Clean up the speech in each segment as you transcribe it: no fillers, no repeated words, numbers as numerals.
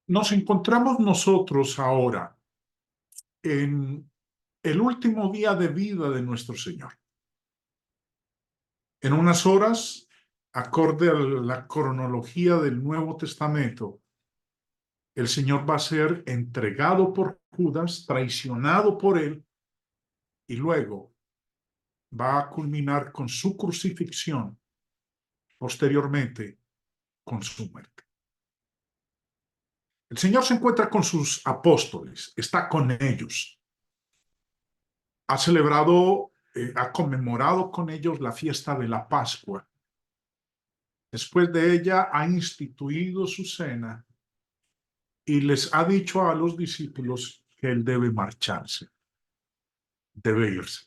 Nos encontramos nosotros ahora en el último día de vida de nuestro Señor. En unas horas, acorde a la cronología del Nuevo Testamento, el Señor va a ser entregado por Judas, traicionado por él, y luego va a culminar con su crucifixión, posteriormente con su muerte. El Señor se encuentra con sus apóstoles, está con ellos. Ha celebrado, ha conmemorado con ellos la fiesta de la Pascua. Después de ella ha instituido su cena y les ha dicho a los discípulos que él debe marcharse, debe irse,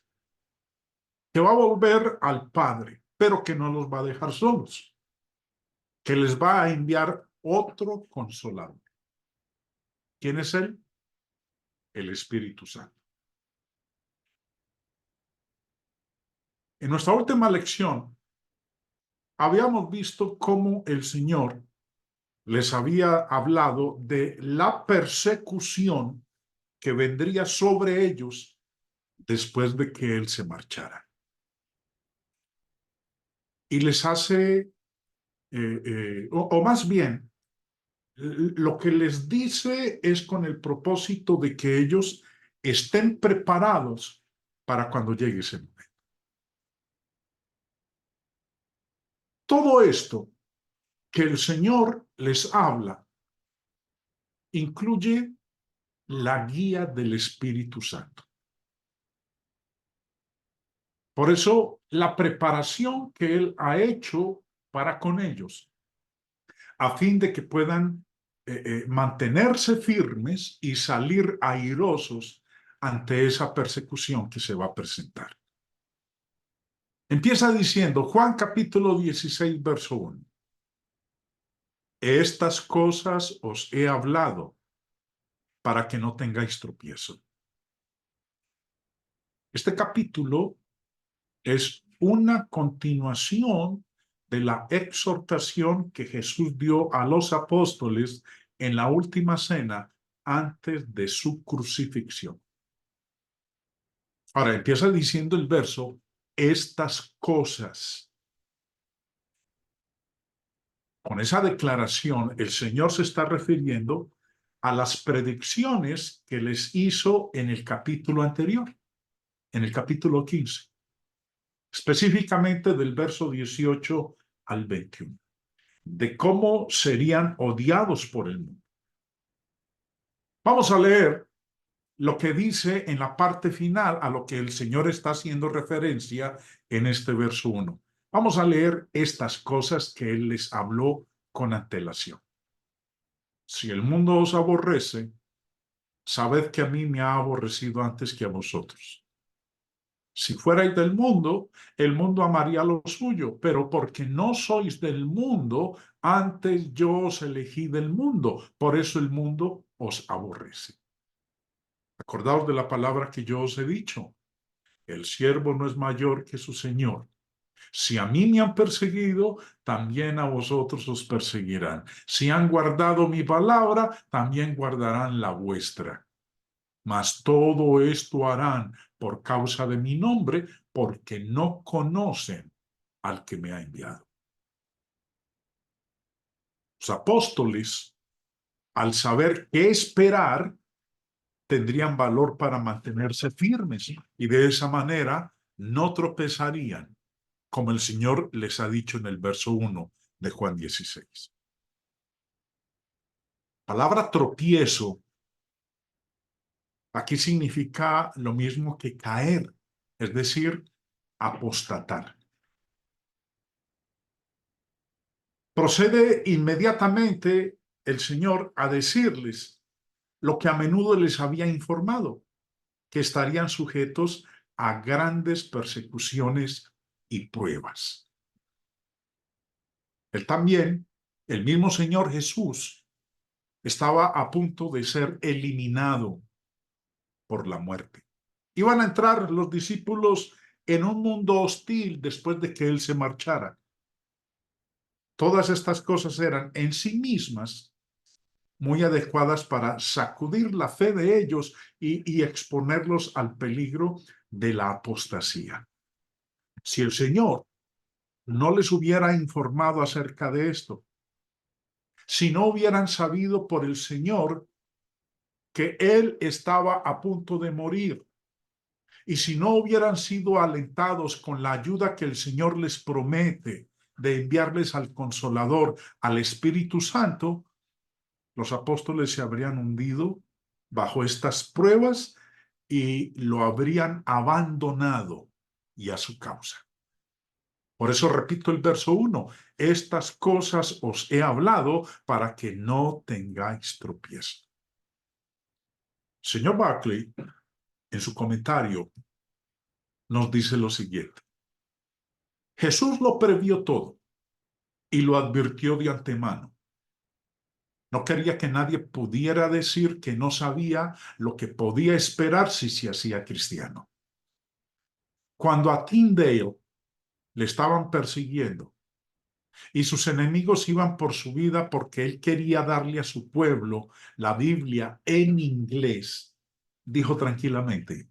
que va a volver al Padre, pero que no los va a dejar solos, que les va a enviar otro consolador. ¿Quién es él? El Espíritu Santo. En nuestra última lección habíamos visto cómo el Señor les había hablado de la persecución que vendría sobre ellos después de que él se marchara. Y les hace, o más bien, lo que les dice es con el propósito de que ellos estén preparados para cuando llegue ese momento. Todo esto que el Señor les habla incluye la guía del Espíritu Santo. Por eso, la preparación que Él ha hecho para con ellos, a fin de que puedan mantenerse firmes y salir airosos ante esa persecución que se va a presentar. Empieza diciendo, Juan capítulo 16, verso 1. Estas cosas os he hablado para que no tengáis tropiezo. Este capítulo es una continuación de la exhortación que Jesús dio a los apóstoles en la última cena antes de su crucifixión. Ahora empieza diciendo el verso, estas cosas. Con esa declaración, el Señor se está refiriendo a las predicciones que les hizo en el capítulo anterior, en el capítulo 15, específicamente del verso 18 al 21, de cómo serían odiados por el mundo. Vamos a leer lo que dice en la parte final a lo que el Señor está haciendo referencia en este verso 1. Vamos a leer estas cosas que Él les habló con antelación. Si el mundo os aborrece, sabed que a mí me ha aborrecido antes que a vosotros. Si fuerais del mundo, el mundo amaría lo suyo, pero porque no sois del mundo, antes yo os elegí del mundo, por eso el mundo os aborrece. Acordaos de la palabra que yo os he dicho. El siervo no es mayor que su señor. Si a mí me han perseguido, también a vosotros os perseguirán. Si han guardado mi palabra, también guardarán la vuestra. Mas todo esto harán por causa de mi nombre, porque no conocen al que me ha enviado. Los apóstoles, al saber qué esperar, tendrían valor para mantenerse firmes y de esa manera no tropezarían, como el Señor les ha dicho en el verso 1 de Juan 16. Palabra tropiezo aquí significa lo mismo que caer, es decir, apostatar. Procede inmediatamente el Señor a decirles lo que a menudo les había informado, que estarían sujetos a grandes persecuciones y pruebas. Él también, el mismo Señor Jesús, estaba a punto de ser eliminado por la muerte. Iban a entrar los discípulos en un mundo hostil después de que Él se marchara. Todas estas cosas eran en sí mismas muy adecuadas para sacudir la fe de ellos y exponerlos al peligro de la apostasía. Si el Señor no les hubiera informado acerca de esto, si no hubieran sabido por el Señor que Él estaba a punto de morir, y si no hubieran sido alentados con la ayuda que el Señor les promete de enviarles al Consolador, al Espíritu Santo, los apóstoles se habrían hundido bajo estas pruebas y lo habrían abandonado y a su causa. Por eso repito el verso 1, estas cosas os he hablado para que no tengáis tropiezo. Señor Barclay, en su comentario, nos dice lo siguiente. Jesús lo previó todo y lo advirtió de antemano. No quería que nadie pudiera decir que no sabía lo que podía esperar si se hacía cristiano. Cuando a Tyndale le estaban persiguiendo y sus enemigos iban por su vida porque él quería darle a su pueblo la Biblia en inglés, dijo tranquilamente,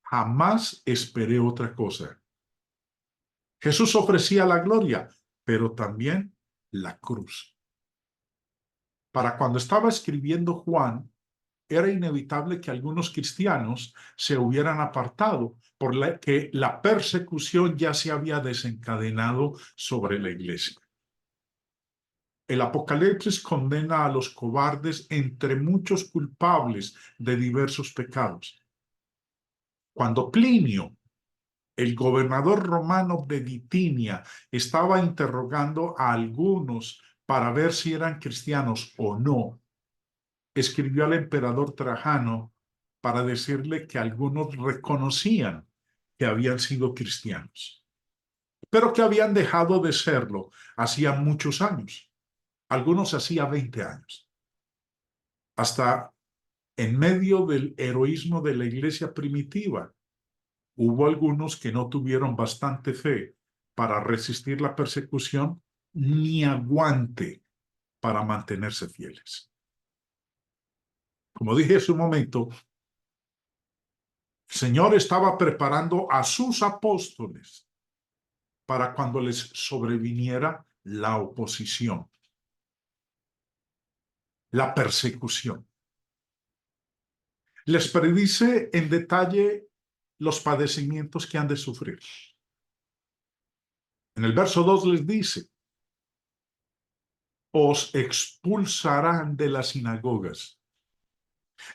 jamás esperé otra cosa. Jesús ofrecía la gloria, pero también la cruz. Para cuando estaba escribiendo Juan, era inevitable que algunos cristianos se hubieran apartado porque la persecución ya se había desencadenado sobre la iglesia. El Apocalipsis condena a los cobardes entre muchos culpables de diversos pecados. Cuando Plinio, el gobernador romano de Bitinia, estaba interrogando a algunos para ver si eran cristianos o no, escribió al emperador Trajano para decirle que algunos reconocían que habían sido cristianos, pero que habían dejado de serlo hacía muchos años, algunos hacía 20 años. Hasta en medio del heroísmo de la iglesia primitiva, hubo algunos que no tuvieron bastante fe para resistir la persecución ni aguante para mantenerse fieles. Como dije hace un momento, el Señor estaba preparando a sus apóstoles para cuando les sobreviniera la oposición, la persecución. Les predice en detalle los padecimientos que han de sufrir. En el verso 2 les dice, os expulsarán de las sinagogas,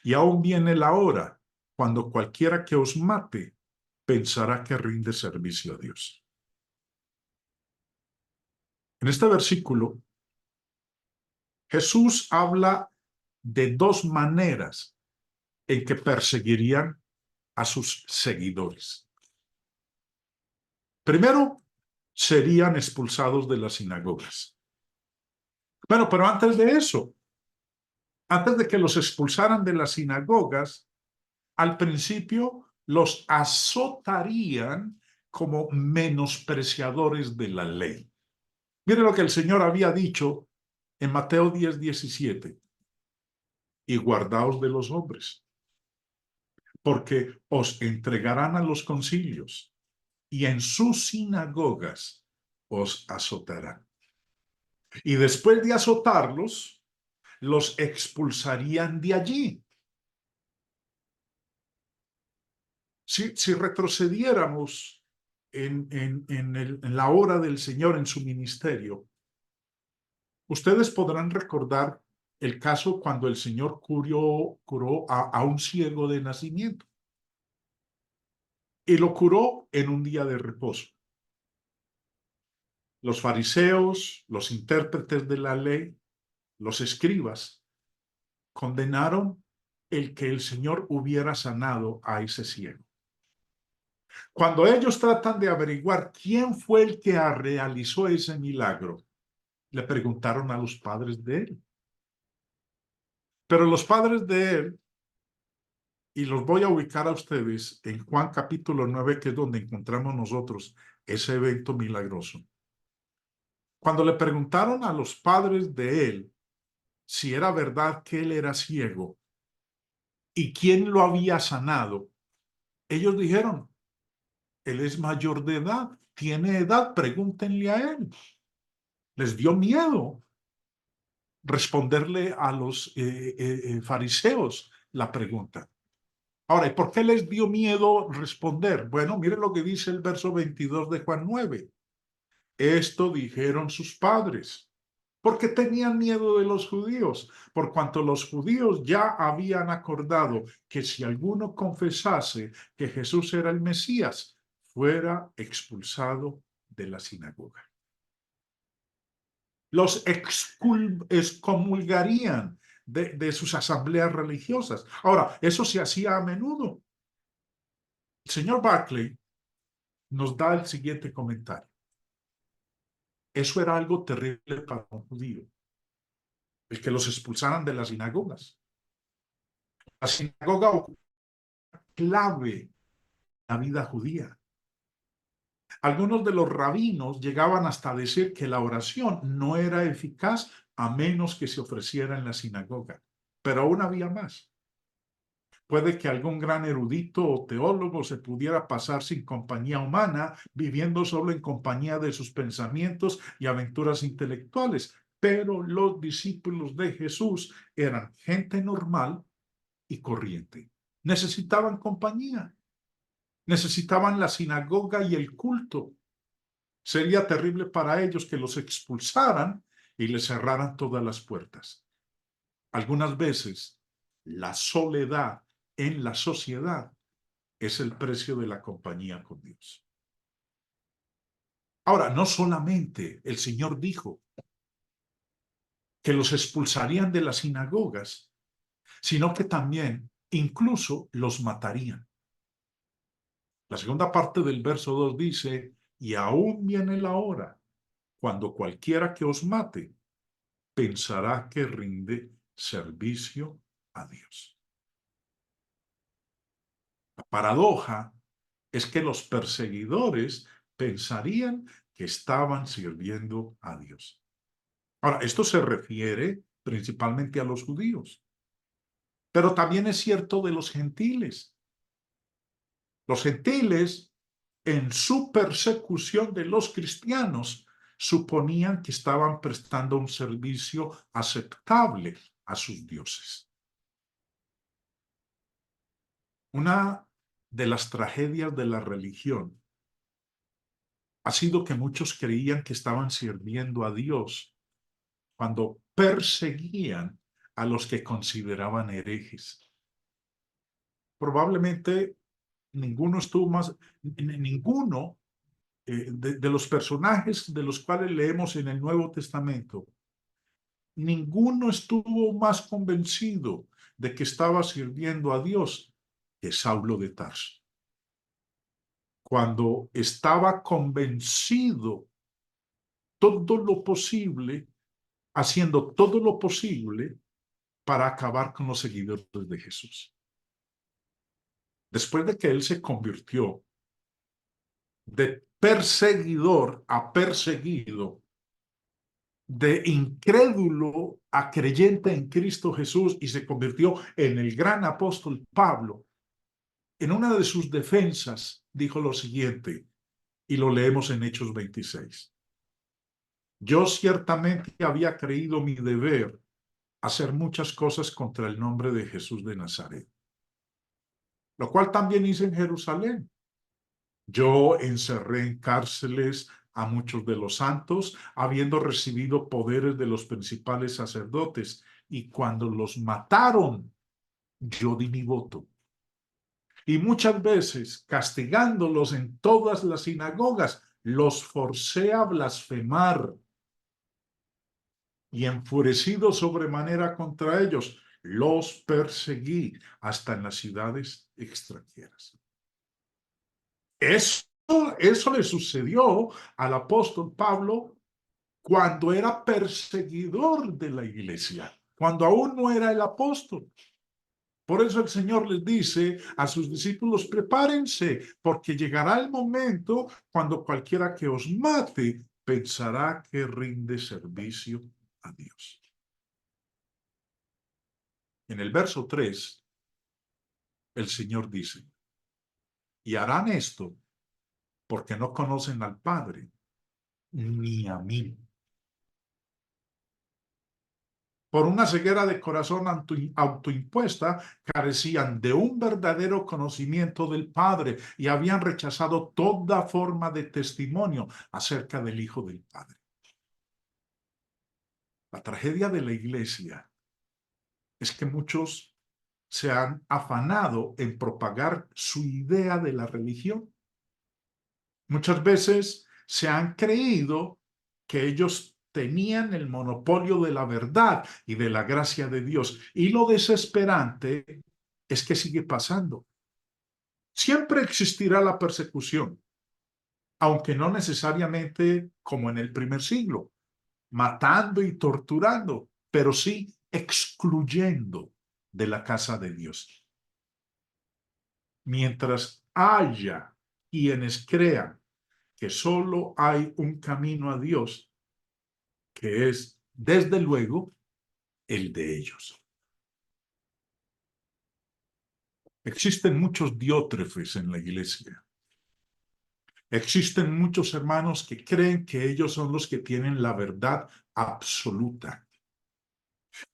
y aún viene la hora cuando cualquiera que os mate pensará que rinde servicio a Dios. En este versículo, Jesús habla de dos maneras en que perseguirían a sus seguidores. Primero, serían expulsados de las sinagogas. Bueno, pero antes de eso, antes de que los expulsaran de las sinagogas, al principio los azotarían como menospreciadores de la ley. Mire lo que el Señor había dicho en Mateo 10:17. Y guardaos de los hombres, porque os entregarán a los concilios y en sus sinagogas os azotarán. Y después de azotarlos, los expulsarían de allí. Si retrocediéramos en la hora del Señor en su ministerio, ustedes podrán recordar el caso cuando el Señor curó a un ciego de nacimiento. Y lo curó en un día de reposo. Los fariseos, los intérpretes de la ley, los escribas, condenaron el que el Señor hubiera sanado a ese ciego. Cuando ellos tratan de averiguar quién fue el que realizó ese milagro, le preguntaron a los padres de él. Pero los padres de él, y los voy a ubicar a ustedes en Juan capítulo 9, que es donde encontramos nosotros ese evento milagroso. Cuando le preguntaron a los padres de él si era verdad que él era ciego y quién lo había sanado, ellos dijeron, él es mayor de edad, tiene edad, pregúntenle a él. Les dio miedo responderle a los fariseos la pregunta. Ahora, ¿y por qué les dio miedo responder? Bueno, miren lo que dice el verso 22 de Juan 9. Esto dijeron sus padres, porque tenían miedo de los judíos, por cuanto los judíos ya habían acordado que si alguno confesase que Jesús era el Mesías, fuera expulsado de la sinagoga. Los excomulgarían de sus asambleas religiosas. Ahora, eso se hacía a menudo. El señor Barclay nos da el siguiente comentario. Eso era algo terrible para un judío, el que los expulsaran de las sinagogas. La sinagoga ocupa clave en la vida judía. Algunos de los rabinos llegaban hasta decir que la oración no era eficaz a menos que se ofreciera en la sinagoga. Pero aún había más. Puede que algún gran erudito o teólogo se pudiera pasar sin compañía humana, viviendo solo en compañía de sus pensamientos y aventuras intelectuales. Pero los discípulos de Jesús eran gente normal y corriente. Necesitaban compañía, necesitaban la sinagoga y el culto. Sería terrible para ellos que los expulsaran y les cerraran todas las puertas. Algunas veces, la soledad en la sociedad es el precio de la compañía con Dios. Ahora, no solamente el Señor dijo que los expulsarían de las sinagogas, sino que también incluso los matarían. La segunda parte del verso 2 dice, y aún viene la hora cuando cualquiera que os mate pensará que rinde servicio a Dios. La paradoja es que los perseguidores pensarían que estaban sirviendo a Dios. Ahora, esto se refiere principalmente a los judíos, pero también es cierto de los gentiles. Los gentiles, en su persecución de los cristianos, suponían que estaban prestando un servicio aceptable a sus dioses. Una de las tragedias de la religión ha sido que muchos creían que estaban sirviendo a Dios cuando perseguían a los que consideraban herejes. Probablemente ninguno de los personajes de los cuales leemos en el Nuevo Testamento, ninguno estuvo más convencido de que estaba sirviendo a Dios que Saulo de Tarso. Cuando estaba convencido todo lo posible, haciendo todo lo posible para acabar con los seguidores de Jesús. Después de que él se convirtió de perseguidor a perseguido, de incrédulo a creyente en Cristo Jesús y se convirtió en el gran apóstol Pablo, en una de sus defensas dijo lo siguiente, y lo leemos en Hechos 26. Yo ciertamente había creído mi deber hacer muchas cosas contra el nombre de Jesús de Nazaret, lo cual también hice en Jerusalén. Yo encerré en cárceles a muchos de los santos, habiendo recibido poderes de los principales sacerdotes, y cuando los mataron, yo di mi voto. Y muchas veces, castigándolos en todas las sinagogas, los forcé a blasfemar. Y enfurecido sobremanera contra ellos, los perseguí hasta en las ciudades extranjeras. Eso le sucedió al apóstol Pablo cuando era perseguidor de la iglesia, cuando aún no era el apóstol. Por eso el Señor les dice a sus discípulos, prepárense, porque llegará el momento cuando cualquiera que os mate pensará que rinde servicio a Dios. En el verso 3, el Señor dice, y harán esto porque no conocen al Padre ni a mí. Por una ceguera de corazón autoimpuesta, carecían de un verdadero conocimiento del Padre y habían rechazado toda forma de testimonio acerca del Hijo del Padre. La tragedia de la iglesia es que muchos se han afanado en propagar su idea de la religión. Muchas veces se han creído que ellos tenían el monopolio de la verdad y de la gracia de Dios. Y lo desesperante es que sigue pasando. Siempre existirá la persecución, aunque no necesariamente como en el primer siglo, matando y torturando, pero sí excluyendo de la casa de Dios. Mientras haya quienes crean que solo hay un camino a Dios, que es, desde luego, el de ellos. Existen muchos diótrefes en la iglesia. Existen muchos hermanos que creen que ellos son los que tienen la verdad absoluta,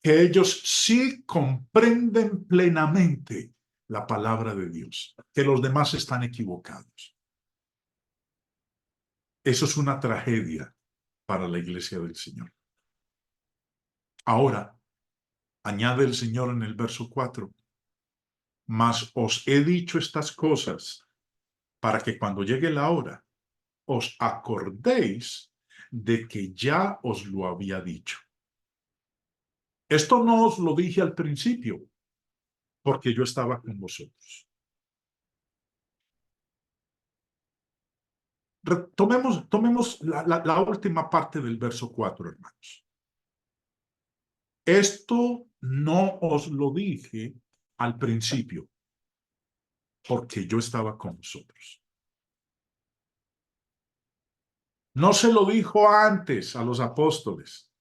que ellos sí comprenden plenamente la palabra de Dios, que los demás están equivocados. Eso es una tragedia para la iglesia del Señor. Ahora, añade el Señor en el verso 4, mas os he dicho estas cosas para que cuando llegue la hora os acordéis de que ya os lo había dicho. Esto no os lo dije al principio, porque yo estaba con vosotros. Tomemos la última parte del verso 4, hermanos. Esto no os lo dije al principio, porque yo estaba con vosotros. No se lo dijo antes a los apóstoles.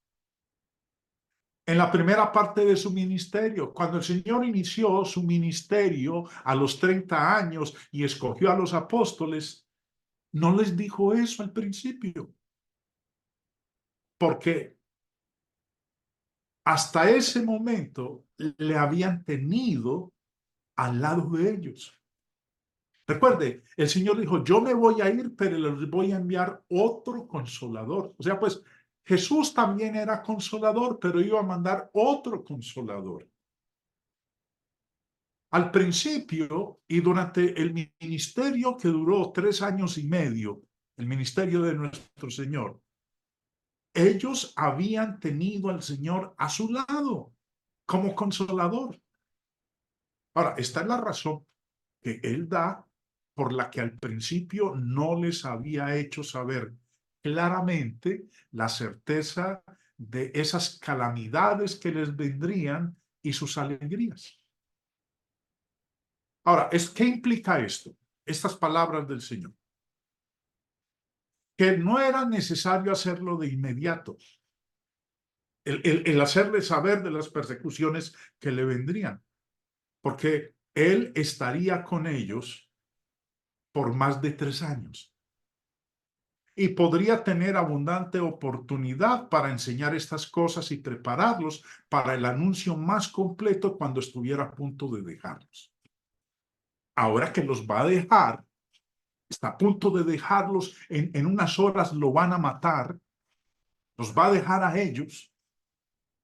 En la primera parte de su ministerio, cuando el Señor inició su ministerio a los 30 años y escogió a los apóstoles, no les dijo eso al principio, porque hasta ese momento le habían tenido al lado de ellos. Recuerde, el Señor dijo, yo me voy a ir, pero les voy a enviar otro consolador. O sea, pues Jesús también era consolador, pero iba a mandar otro consolador. Al principio y durante el ministerio que duró 3 años y medio, el ministerio de nuestro Señor, ellos habían tenido al Señor a su lado como consolador. Ahora, esta es la razón que Él da por la que al principio no les había hecho saber claramente la certeza de esas calamidades que les vendrían y sus alegrías. Ahora, ¿qué implica esto? Estas palabras del Señor. Que no era necesario hacerlo de inmediato. El hacerle saber de las persecuciones que le vendrían. Porque Él estaría con ellos por más de 3 años. Y podría tener abundante oportunidad para enseñar estas cosas y prepararlos para el anuncio más completo cuando estuviera a punto de dejarlos. Ahora que los va a dejar, está a punto de dejarlos, en unas horas lo van a matar, los va a dejar a ellos.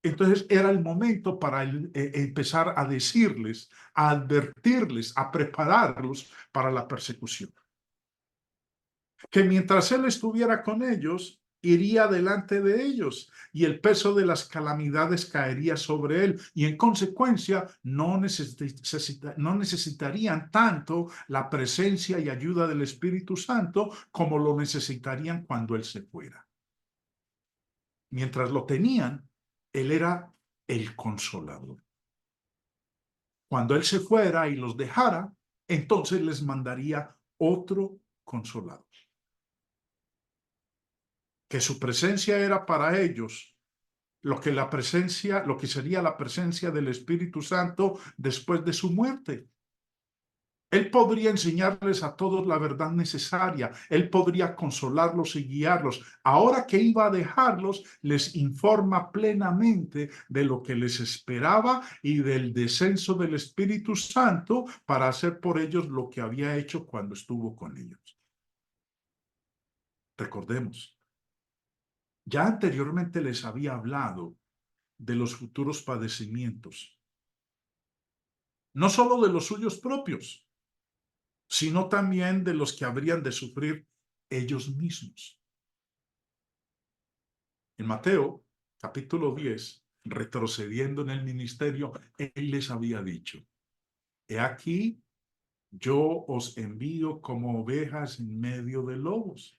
Entonces era el momento para empezar a decirles, a advertirles, a prepararlos para la persecución. Que mientras él estuviera con ellos, iría delante de ellos y el peso de las calamidades caería sobre él y en consecuencia no necesitarían tanto la presencia y ayuda del Espíritu Santo como lo necesitarían cuando él se fuera. Mientras lo tenían, él era el consolador. Cuando él se fuera y los dejara, entonces les mandaría otro consolador. Que su presencia era para ellos lo que sería la presencia del Espíritu Santo después de su muerte. Él podría enseñarles a todos la verdad necesaria. Él podría consolarlos y guiarlos. Ahora que iba a dejarlos, les informa plenamente de lo que les esperaba y del descenso del Espíritu Santo para hacer por ellos lo que había hecho cuando estuvo con ellos. Recordemos, ya anteriormente les había hablado de los futuros padecimientos, no solo de los suyos propios, sino también de los que habrían de sufrir ellos mismos. En Mateo, capítulo 10, retrocediendo en el ministerio, él les había dicho, he aquí, yo os envío como ovejas en medio de lobos.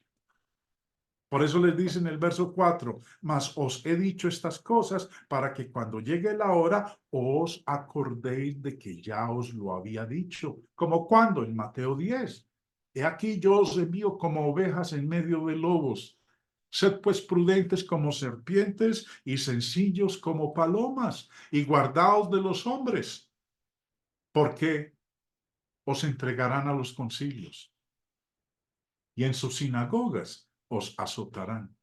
Por eso les dice en el verso 4, mas os he dicho estas cosas para que cuando llegue la hora os acordéis de que ya os lo había dicho. ¿Como cuando? En Mateo 10. He aquí yo os envío como ovejas en medio de lobos. Sed pues prudentes como serpientes y sencillos como palomas, y guardaos de los hombres, porque os entregarán a los concilios, y en sus sinagogas os azotarán.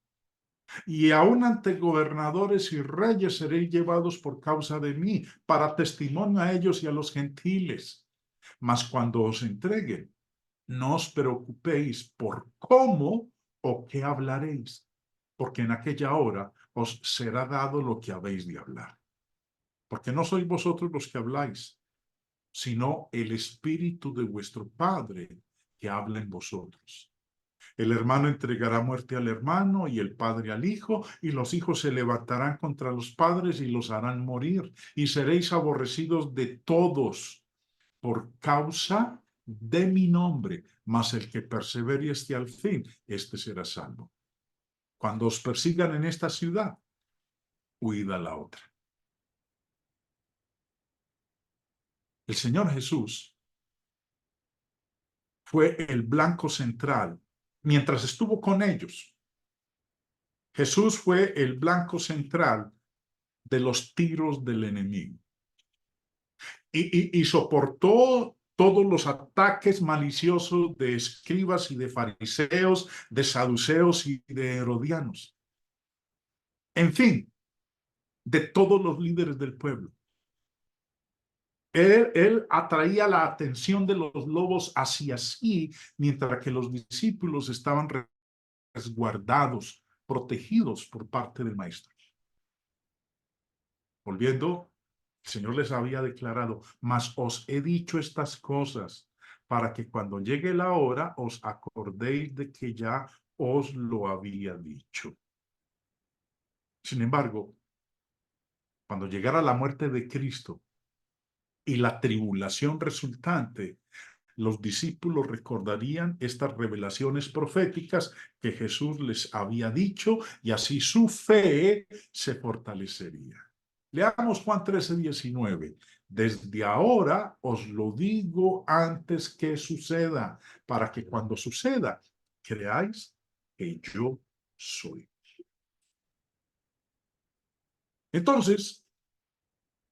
Y aun ante gobernadores y reyes seréis llevados por causa de mí, para testimonio a ellos y a los gentiles. Mas cuando os entreguen, no os preocupéis por cómo o qué hablaréis, porque en aquella hora os será dado lo que habéis de hablar. Porque no sois vosotros los que habláis, sino el Espíritu de vuestro Padre que habla en vosotros. El hermano entregará muerte al hermano y el padre al hijo, y los hijos se levantarán contra los padres y los harán morir, y seréis aborrecidos de todos por causa de mi nombre, mas el que persevere y esté al fin, éste será salvo. Cuando os persigan en esta ciudad, huid a la otra. El Señor Jesús fue el blanco central mientras estuvo con ellos. Jesús fue el blanco central de los tiros del enemigo. Y soportó todos los ataques maliciosos de escribas y de fariseos, de saduceos y de herodianos. En fin, de todos los líderes del pueblo. Él atraía la atención de los lobos hacia sí, mientras que los discípulos estaban resguardados, protegidos por parte del Maestro. Volviendo, el Señor les había declarado, mas os he dicho estas cosas para que cuando llegue la hora os acordéis de que ya os lo había dicho. Sin embargo, cuando llegara la muerte de Cristo y la tribulación resultante, los discípulos recordarían estas revelaciones proféticas que Jesús les había dicho y así su fe se fortalecería. Leamos Juan 13:19. Desde ahora os lo digo antes que suceda, para que cuando suceda, creáis que yo soy. Entonces,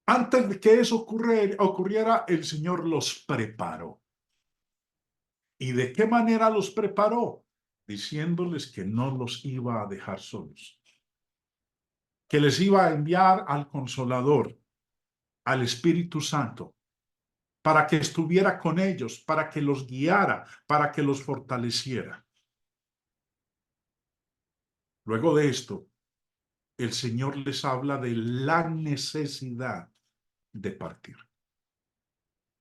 antes de que eso ocurriera, el Señor los preparó. ¿Y de qué manera los preparó? Diciéndoles que no los iba a dejar solos, que les iba a enviar al Consolador, al Espíritu Santo, para que estuviera con ellos, para que los guiara, para que los fortaleciera. Luego de esto, el Señor les habla de la necesidad de partir.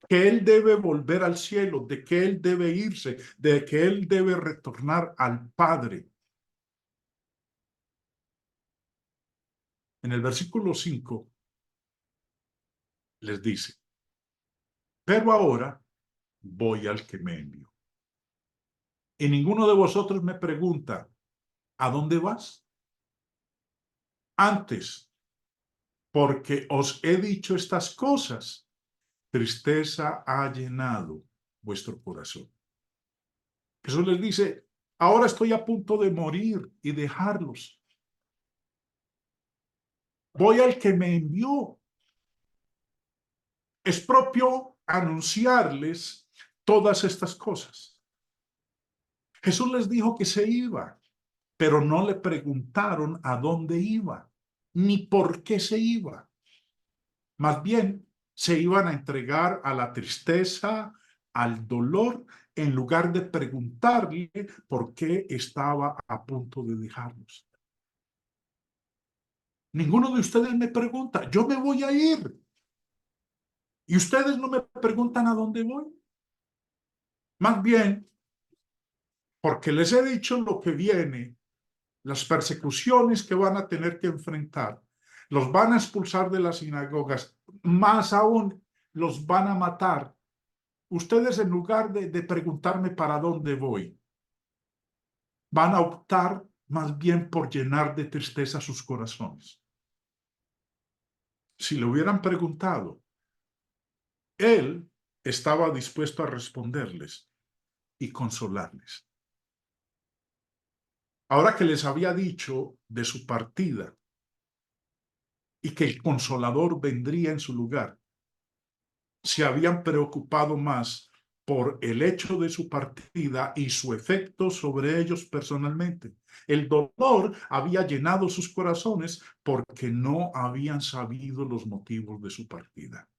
Que Él debe volver al cielo, de que Él debe irse, de que Él debe retornar al Padre. En el versículo 5 les dice, pero ahora voy al que me envió. Y ninguno de vosotros me pregunta, ¿a dónde vas? Antes, porque os he dicho estas cosas, tristeza ha llenado vuestro corazón. Jesús les dice, ahora estoy a punto de morir y dejarlos. voy al que me envió. Es propio anunciarles todas estas cosas. Jesús les dijo que se iba, pero no le preguntaron a dónde iba, ni por qué se iba. Más bien, se iban a entregar a la tristeza, al dolor, en lugar de preguntarle por qué estaba a punto de dejarlos. Ninguno de ustedes me pregunta, yo me voy a ir. Y ustedes no me preguntan a dónde voy. Más bien, porque les he dicho lo que viene, las persecuciones que van a tener que enfrentar, los van a expulsar de las sinagogas, más aún los van a matar. Ustedes, en lugar de preguntarme para dónde voy, van a optar más bien por llenar de tristeza sus corazones. Si le hubieran preguntado, él estaba dispuesto a responderles y consolarles. Ahora que les había dicho de su partida y que el consolador vendría en su lugar, se habían preocupado más por el hecho de su partida y su efecto sobre ellos personalmente. El dolor había llenado sus corazones porque no habían sabido los motivos de su partida.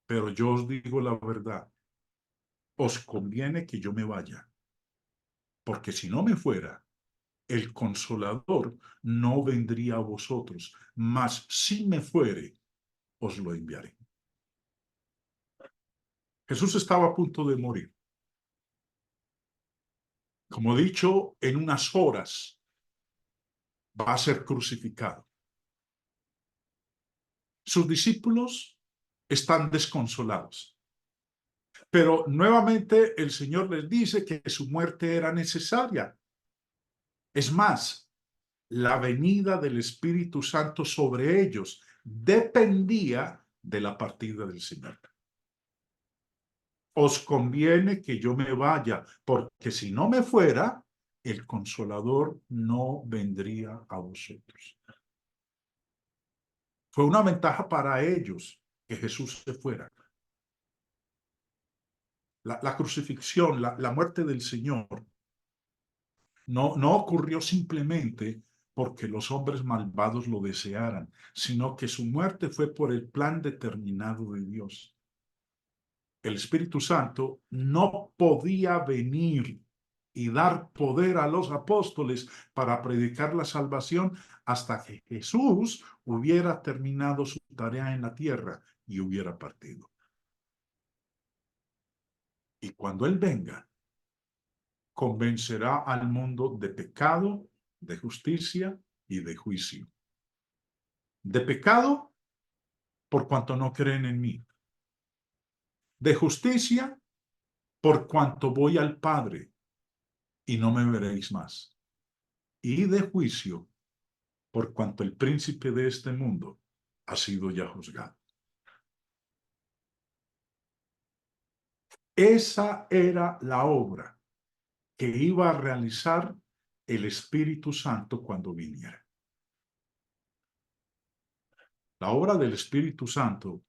Pero yo os digo la verdad, os conviene que yo me vaya, porque si no me fuera, el Consolador no vendría a vosotros, mas si me fuere, os lo enviaré. Jesús estaba a punto de morir. Como dicho, en unas horas va a ser crucificado. Sus discípulos están desconsolados. Pero nuevamente el Señor les dice que su muerte era necesaria. Es más, la venida del Espíritu Santo sobre ellos dependía de la partida del Señor. Os conviene que yo me vaya, porque si no me fuera, el Consolador no vendría a vosotros. Fue una ventaja para ellos que Jesús se fuera. La crucifixión, la muerte del Señor, no ocurrió simplemente porque los hombres malvados lo desearan, sino que su muerte fue por el plan determinado de Dios. El Espíritu Santo no podía venir y dar poder a los apóstoles para predicar la salvación hasta que Jesús hubiera terminado su tarea en la tierra y hubiera partido. Y cuando Él venga, convencerá al mundo de pecado, de justicia y de juicio. De pecado, por cuanto no creen en mí. De justicia, por cuanto voy al Padre y no me veréis más. Y de juicio, por cuanto el príncipe de este mundo ha sido ya juzgado. Esa era la obra que iba a realizar el Espíritu Santo cuando viniera. La obra del Espíritu Santo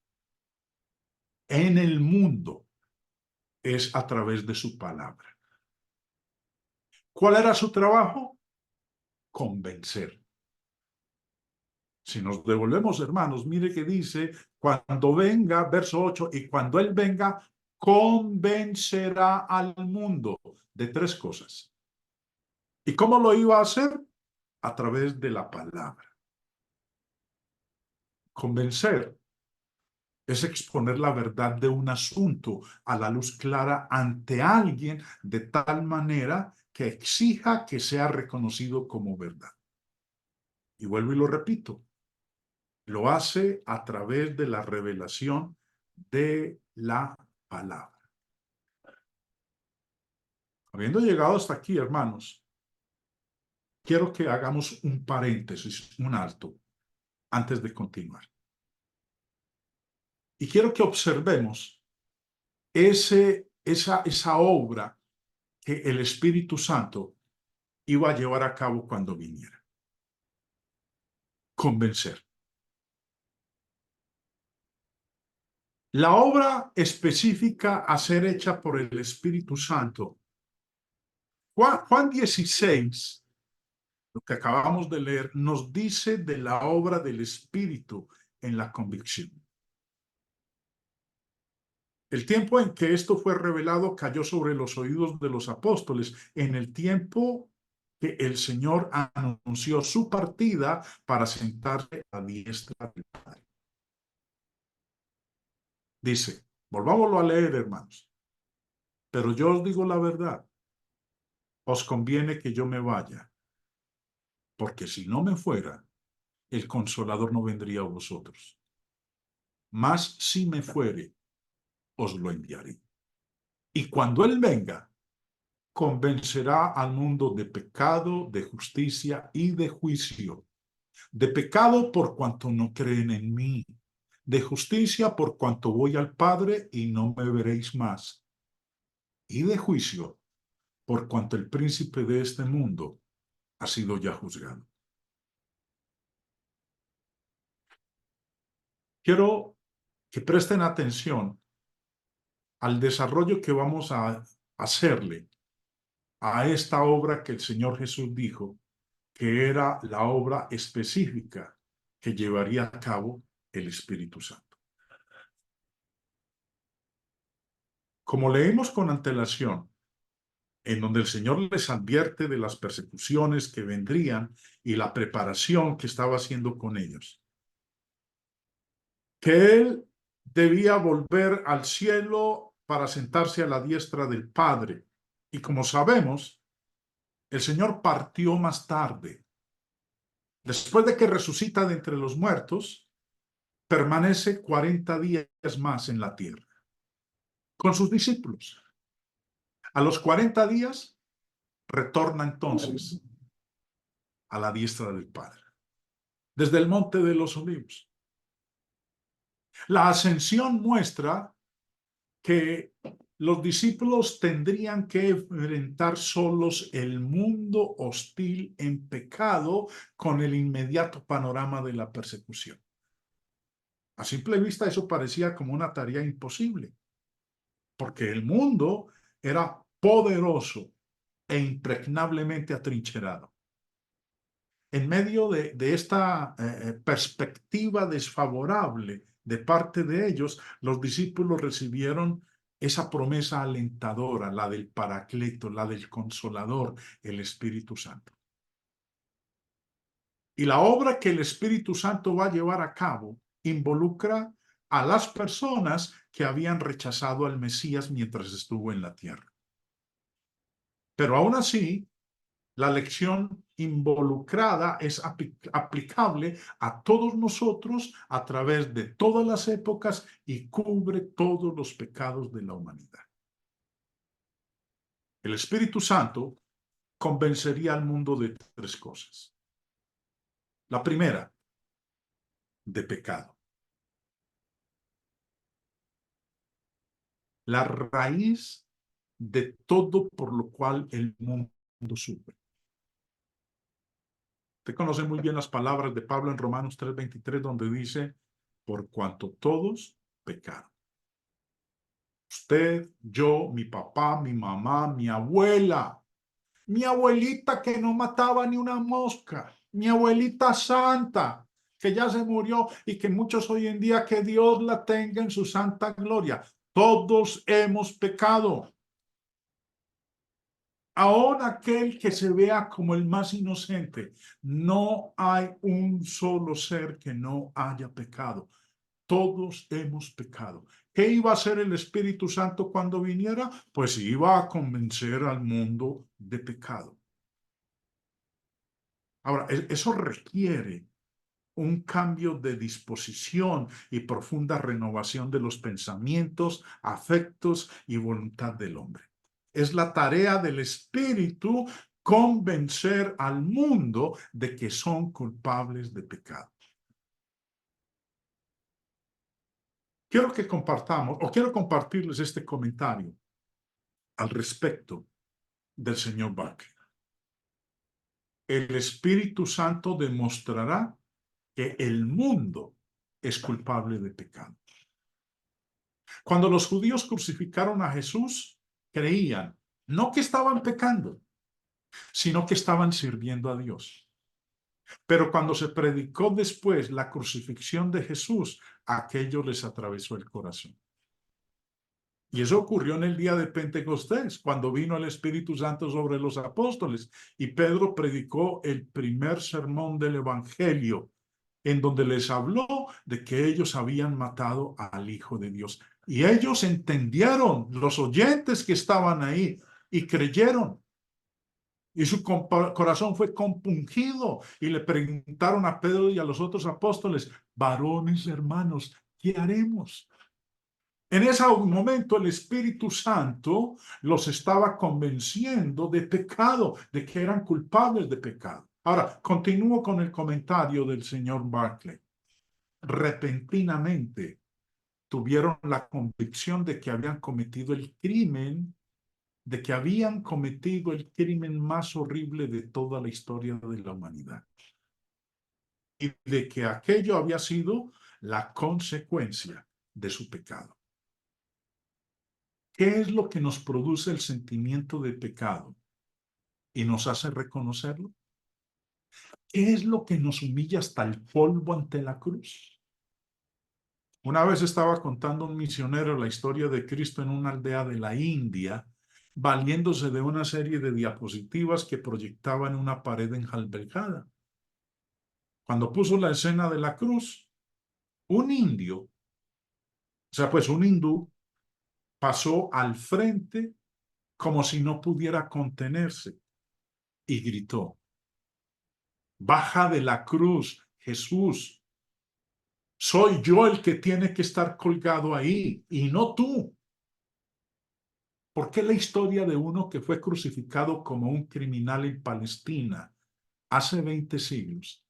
en el mundo es a través de su palabra. ¿Cuál era su trabajo? Convencer. Si nos devolvemos, hermanos, mire que dice, cuando venga, verso 8, y cuando Él venga, convencerá al mundo de tres cosas. ¿Y cómo lo iba a hacer? A través de la palabra. Convencer es exponer la verdad de un asunto a la luz clara ante alguien de tal manera que exija que sea reconocido como verdad. Y vuelvo y lo repito, lo hace a través de la revelación de la palabra. Habiendo llegado hasta aquí, hermanos, quiero que hagamos un paréntesis, un alto, antes de continuar. Y quiero que observemos esa obra que el Espíritu Santo iba a llevar a cabo cuando viniera. convencer. La obra específica a ser hecha por el Espíritu Santo. Juan 16, lo que acabamos de leer, nos dice de la obra del Espíritu en la convicción. El tiempo en que esto fue revelado cayó sobre los oídos de los apóstoles, en el tiempo que el Señor anunció su partida para sentarse a la diestra del Padre. Dice, volvámoslo a leer, hermanos. Pero yo os digo la verdad, os conviene que yo me vaya, porque si no me fuera, el Consolador no vendría a vosotros. Mas si me fuere, os lo enviaré. Y cuando Él venga, convencerá al mundo de pecado, de justicia y de juicio. De pecado por cuanto no creen en mí. De justicia por cuanto voy al Padre y no me veréis más. Y de juicio por cuanto el príncipe de este mundo ha sido ya juzgado. Quiero que presten atención al desarrollo que vamos a hacerle a esta obra que el Señor Jesús dijo que era la obra específica que llevaría a cabo el Espíritu Santo. Como leímos con antelación, en donde el Señor les advierte de las persecuciones que vendrían y la preparación que estaba haciendo con ellos, que Él debía volver al cielo para sentarse a la diestra del Padre. Y como sabemos, el Señor partió más tarde. Después de que resucita de entre los muertos, permanece 40 días más en la tierra con sus discípulos. A los 40 días retorna entonces a la diestra del Padre, desde el Monte de los Olivos. La ascensión muestra que los discípulos tendrían que enfrentar solos el mundo hostil en pecado con el inmediato panorama de la persecución. A simple vista eso parecía como una tarea imposible, porque el mundo era poderoso e impregnablemente atrincherado. En medio de esta perspectiva desfavorable de parte de ellos, los discípulos recibieron esa promesa alentadora, la del Paracleto, la del Consolador, el Espíritu Santo. Y la obra que el Espíritu Santo va a llevar a cabo involucra a las personas que habían rechazado al Mesías mientras estuvo en la tierra. Pero aún así, la lección involucrada es aplicable a todos nosotros a través de todas las épocas y cubre todos los pecados de la humanidad. El Espíritu Santo convencería al mundo de tres cosas. La primera, de pecado. La raíz de todo por lo cual el mundo sufre. Usted conoce muy bien las palabras de Pablo en Romanos 3:23, donde dice, por cuanto todos pecaron. Usted, yo, mi papá, mi mamá, mi abuela, mi abuelita que no mataba ni una mosca, mi abuelita santa, que ya se murió y que muchos hoy en día que Dios la tenga en su santa gloria. Todos hemos pecado. Aún aquel que se vea como el más inocente, no hay un solo ser que no haya pecado. Todos hemos pecado. ¿Qué iba a hacer el Espíritu Santo cuando viniera? Pues iba a convencer al mundo de pecado. Ahora, eso requiere un cambio de disposición y profunda renovación de los pensamientos, afectos y voluntad del hombre. Es la tarea del Espíritu convencer al mundo de que son culpables de pecado. Quiero que compartamos, o quiero compartirles este comentario al respecto del señor Barker. El Espíritu Santo demostrará que el mundo es culpable de pecado. Cuando los judíos crucificaron a Jesús, creían no que estaban pecando, sino que estaban sirviendo a Dios. Pero cuando se predicó después la crucifixión de Jesús, aquello les atravesó el corazón. Y eso ocurrió en el día de Pentecostés, cuando vino el Espíritu Santo sobre los apóstoles y Pedro predicó el primer sermón del Evangelio, en donde les habló de que ellos habían matado al Hijo de Dios. Y ellos entendieron, los oyentes que estaban ahí, y creyeron. Y su corazón fue compungido y le preguntaron a Pedro y a los otros apóstoles: varones hermanos, ¿qué haremos? En ese momento el Espíritu Santo los estaba convenciendo de pecado, de que eran culpables de pecado. Ahora, continúo con el comentario del señor Barclay. Repentinamente tuvieron la convicción de que habían cometido el crimen, de que habían cometido el crimen más horrible de toda la historia de la humanidad. Y de que aquello había sido la consecuencia de su pecado. ¿Qué es lo que nos produce el sentimiento de pecado y nos hace reconocerlo? ¿Qué es lo que nos humilla hasta el polvo ante la cruz? Una vez estaba contando un misionero la historia de Cristo en una aldea de la India, valiéndose de una serie de diapositivas que proyectaban una pared enjalbegada. Cuando puso la escena de la cruz, un indio, o sea, pues un hindú, pasó al frente como si no pudiera contenerse y gritó: baja de la cruz, Jesús. Soy yo el que tiene que estar colgado ahí y no tú. ¿Por qué la historia de uno que fue crucificado como un criminal en Palestina hace 20 siglos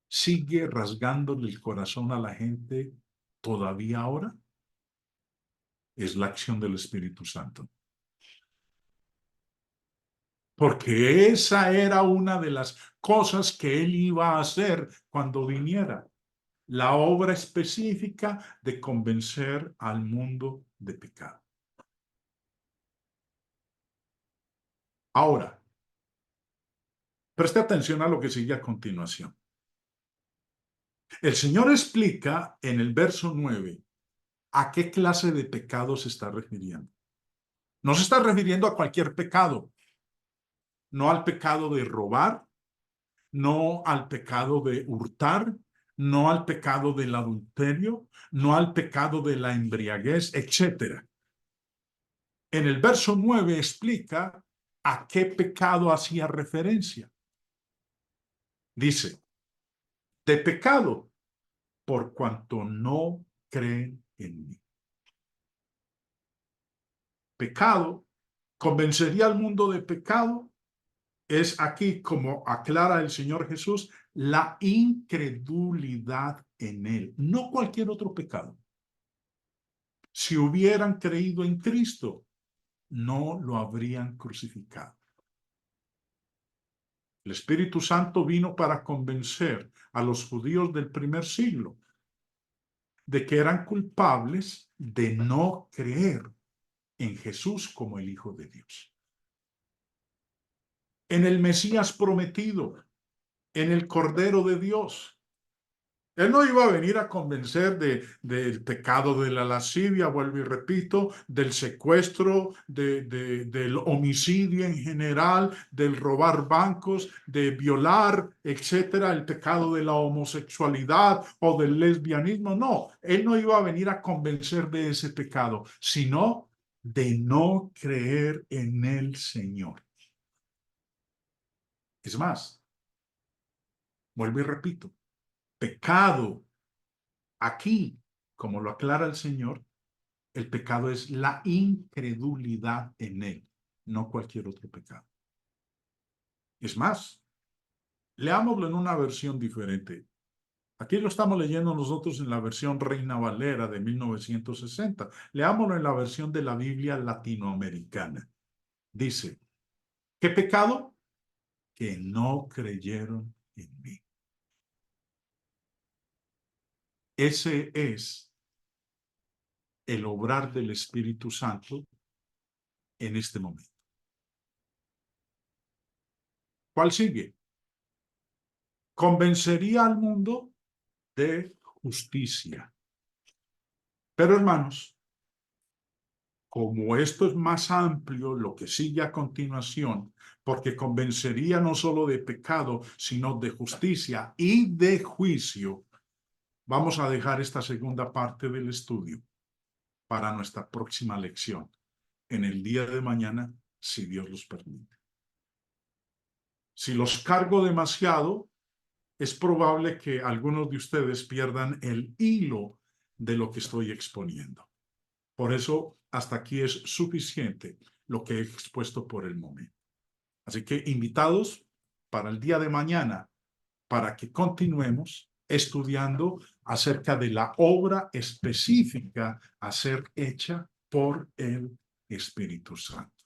sigue rasgándole el corazón a la gente todavía ahora? Es la acción del Espíritu Santo. Porque esa era una de las cosas que él iba a hacer cuando viniera. La obra específica de convencer al mundo de pecado. Ahora, preste atención a lo que sigue a continuación. El Señor explica en el verso 9 a qué clase de pecado se está refiriendo. No se está refiriendo a cualquier pecado, no al pecado de robar, no al pecado de hurtar, no al pecado del adulterio, no al pecado de la embriaguez, etc. En el verso 9 explica a qué pecado hacía referencia. Dice: de pecado, por cuanto no creen en mí. Pecado, convencería al mundo de pecado, es aquí, como aclara el Señor Jesús, la incredulidad en él, no cualquier otro pecado. Si hubieran creído en Cristo, no lo habrían crucificado. El Espíritu Santo vino para convencer a los judíos del primer siglo de que eran culpables de no creer en Jesús como el Hijo de Dios, en el Mesías prometido, en el Cordero de Dios. Él no iba a venir a convencer del pecado de la lascivia, vuelvo y repito, del secuestro, del homicidio en general, del robar bancos, de violar, etcétera, el pecado de la homosexualidad o del lesbianismo. No, él no iba a venir a convencer de ese pecado, sino de no creer en el Señor. Es más, vuelvo y repito, pecado aquí, como lo aclara el Señor, el pecado es la incredulidad en él, no cualquier otro pecado. Es más, leámoslo en una versión diferente. Aquí lo estamos leyendo nosotros en la versión Reina Valera de 1960. Leámoslo en la versión de la Biblia latinoamericana. Dice: ¿qué pecado? Que no creyeron en mí. Ese es el obrar del Espíritu Santo en este momento. ¿Cuál sigue? Convencería al mundo de justicia. Pero hermanos, como esto es más amplio, lo que sigue a continuación, porque convencería no solo de pecado, sino de justicia y de juicio, vamos a dejar esta segunda parte del estudio para nuestra próxima lección, en el día de mañana, si Dios los permite. Si los cargo demasiado, es probable que algunos de ustedes pierdan el hilo de lo que estoy exponiendo. Por eso, hasta aquí es suficiente lo que he expuesto por el momento. Así que invitados para el día de mañana, para que continuemos estudiando acerca de la obra específica a ser hecha por el Espíritu Santo.